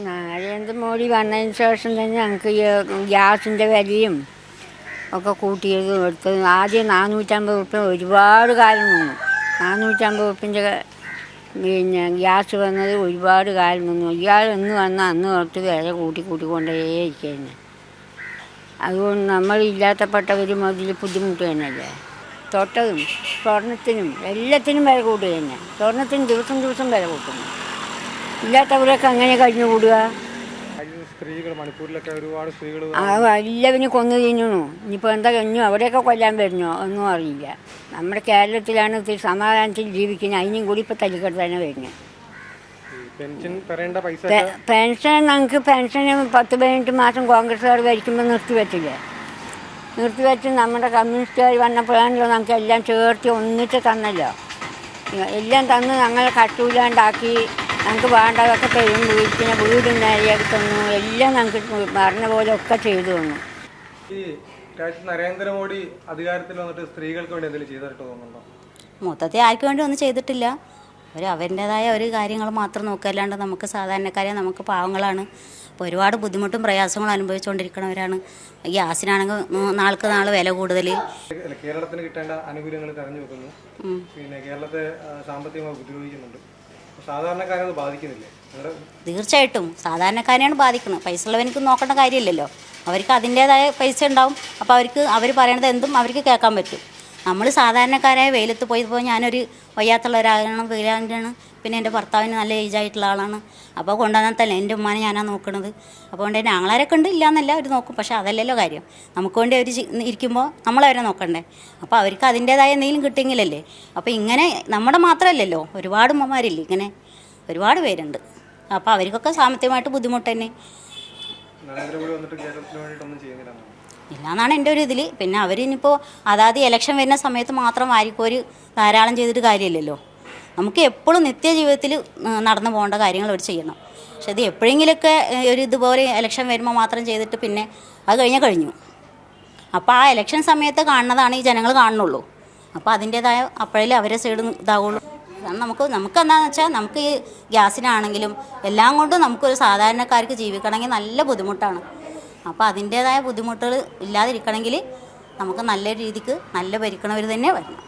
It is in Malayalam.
നരേന്ദ്രമോദി വന്നതിന് ശേഷം തന്നെ ഞങ്ങൾക്ക് ഈ ഗ്യാസിൻ്റെ വിലയും ഒക്കെ കൂട്ടിയതും എടുത്തതും ആദ്യം 450 ഉറുപ്പ്യ ഒരുപാട് കാലം നിന്നു. 450 ഉറുപ്പ്യൻ്റെ പിന്നെ ഗ്യാസ് വന്നത് ഒരുപാട് കാലം നിന്നു. ഇയാൾ എന്ന് വന്നാൽ അന്ന് തൊട്ട് വില കൂട്ടിക്കൊണ്ടേയിരിക്കുന്നത്. അതുകൊണ്ട് നമ്മളില്ലാത്തപ്പെട്ടവരും അതിൽ ബുദ്ധിമുട്ട് തന്നെയല്ലേ. തൊട്ടതും സ്വർണത്തിനും എല്ലാത്തിനും വില കൂടുക തന്നെ. സ്വർണത്തിന് ദിവസം ദിവസം വില കൂട്ടുന്നു. ഇല്ലാത്തവരൊക്കെ അങ്ങനെ കഴിഞ്ഞു കൂടുക. സ്ത്രീകൾ മണിപ്പൂരിലൊക്കെ ഒരുപാട് സ്ത്രീകൾ എല്ലാവരും കൊന്നു തിന്നുന്നു. ഇനിയിപ്പോൾ എന്താ കഴിഞ്ഞു അവരെയൊക്കെ കൊല്ലാൻ വരുന്നോ ഒന്നും അറിയില്ല. നമ്മുടെ കേരളത്തിലാണ് ഇത്തിരി സമാധാനത്തിൽ ജീവിക്കുന്നത്. അതിനും കൂടി ഇപ്പോൾ തല്ലിക്കെട്ട് തന്നെ വരുന്നത്. പെൻഷൻ ഞങ്ങൾക്ക് പെൻഷന് 10-18 മാസം കോൺഗ്രസ്സുകാർ ഭരിക്കുമ്പോൾ നിർത്തിവെച്ചില്ലേ. നിർത്തിവെച്ച് നമ്മുടെ കമ്മ്യൂണിസ്റ്റുകാർ വന്നപ്പോഴാണല്ലോ ഞങ്ങൾക്ക് എല്ലാം ചേർത്ത് ഒന്നിച്ച് തന്നല്ലോ. എല്ലാം തന്ന് ഞങ്ങളെ കട്ടൂലാണ്ടാക്കി. ഞങ്ങൾക്ക് വേണ്ടതൊക്കെ തരും. പിന്നെ വീട് നേരെയാക്കി തന്നു. എല്ലാം ഞങ്ങൾക്ക് പറഞ്ഞ പോലെ ഒക്കെ ചെയ്തു തന്നു. ഈ നരേന്ദ്രമോദി അധികാരത്തിൽ വന്നിട്ട് സ്ത്രീകൾക്ക് വേണ്ടി എന്തെങ്കിലും ചെയ്തിട്ട് തോന്നുന്നുണ്ടോ? മൊത്തത്തിൽ ആർക്കും വേണ്ടി ഒന്നും ചെയ്തിട്ടില്ല. അവരുടേതായ ഒരു കാര്യങ്ങൾ മാത്രം നോക്കുക. അല്ലാണ്ട് നമുക്ക് സാധാരണക്കാരെ നമുക്ക് പാവങ്ങളാണ്. അപ്പോൾ ഒരുപാട് ബുദ്ധിമുട്ടും പ്രയാസങ്ങളും അനുഭവിച്ചുകൊണ്ടിരിക്കുന്നവരാണ്. ഗ്യാസിനാണെങ്കിൽ നാൾക്ക് നാൾ വില കൂടുതൽ. കേരളത്തിന് കിട്ടേണ്ട ആനുകൂല്യങ്ങൾ തടഞ്ഞു വെക്കുന്നു. പിന്നെ കേരളത്തെ സാമ്പത്തികമായി ഉപദ്രവിക്കുന്നുണ്ട്. സാധാരണക്കാരെ ബാധിക്കുന്നില്ലേ? തീർച്ചയായിട്ടും സാധാരണക്കാരെയാണ് ബാധിക്കുന്നത്. പൈസ ഉള്ളവർക്ക് നോക്കേണ്ട കാര്യമില്ലല്ലോ. അവർക്ക് അതിൻ്റേതായ പൈസ ഉണ്ടാവും. അപ്പോൾ അവർ പറയണത് എന്തും അവർക്ക് കേൾക്കാൻ പറ്റും. നമ്മൾ സാധാരണക്കാരായ വെയിലത്ത് പോയപ്പോൾ ഞാനൊരു വയ്യാത്തുള്ള ഒരാളാണ്, വീരാൻ്റാണ്. പിന്നെ എൻ്റെ ഭർത്താവിന് നല്ല ഏജായിട്ടുള്ള ആളാണ്. അപ്പോൾ കൊണ്ടുവന്നാൽ തന്നെ എൻ്റെ ഉമ്മാനെ ഞാനാണ് നോക്കണത്. അപ്പോൾ കൊണ്ട് തന്നെ ആങ്ങളാരൊക്കെ ഉണ്ട്, ഇല്ലയെന്നല്ല, അവർ നോക്കും. പക്ഷേ അതല്ലല്ലോ കാര്യം. നമുക്ക് വേണ്ടി അവർ ഇരിക്കുമ്പോൾ നമ്മളവരെ നോക്കണ്ടേ. അപ്പോൾ അവർക്ക് അതിൻ്റേതായ എന്തെങ്കിലും കിട്ടിയെങ്കിലല്ലേ. അപ്പോൾ ഇങ്ങനെ നമ്മുടെ മാത്രമല്ലല്ലോ, ഒരുപാട് ഉമ്മമാരില്ലേ, ഇങ്ങനെ ഒരുപാട് പേരുണ്ട്. അപ്പോൾ അവർക്കൊക്കെ സാമ്പത്തികമായിട്ട് ബുദ്ധിമുട്ട് തന്നെ ഇല്ലയെന്നാണ് എൻ്റെ ഒരു ഇതിൽ. പിന്നെ അവരിനിപ്പോൾ അതാത് ഇലക്ഷൻ വരുന്ന സമയത്ത് മാത്രം ആർക്കും ധാരാളം ചെയ്തിട്ട് കാര്യമില്ലല്ലോ. നമുക്ക് എപ്പോഴും നിത്യജീവിതത്തിൽ നടന്നു പോകേണ്ട കാര്യങ്ങൾ അവർ ചെയ്യണം. പക്ഷെ അത് എപ്പോഴെങ്കിലുമൊക്കെ ഒരു ഇതുപോലെ ഇലക്ഷൻ വരുമ്പോൾ മാത്രം ചെയ്തിട്ട് പിന്നെ അത് കഴിഞ്ഞു. അപ്പോൾ ആ ഇലക്ഷൻ സമയത്ത് കാണുന്നതാണ് ഈ ജനങ്ങൾ കാണുന്നുള്ളൂ. അപ്പോൾ അതിൻ്റേതായ അപ്പോഴേ അവരെ സൈഡ് ഇതാവുള്ളൂ. നമുക്ക് എന്താണെന്ന് വെച്ചാൽ നമുക്ക് ഈ ഗ്യാസിനാണെങ്കിലും എല്ലാം കൊണ്ടും നമുക്കൊരു സാധാരണക്കാർക്ക് ജീവിക്കണമെങ്കിൽ നല്ല ബുദ്ധിമുട്ടാണ്. അപ്പോൾ അതിൻ്റേതായ ബുദ്ധിമുട്ടുകൾ ഇല്ലാതിരിക്കണമെങ്കിൽ നമുക്ക് നല്ല രീതിക്ക് നല്ല ഭരിക്കണവർ തന്നെ വരണം.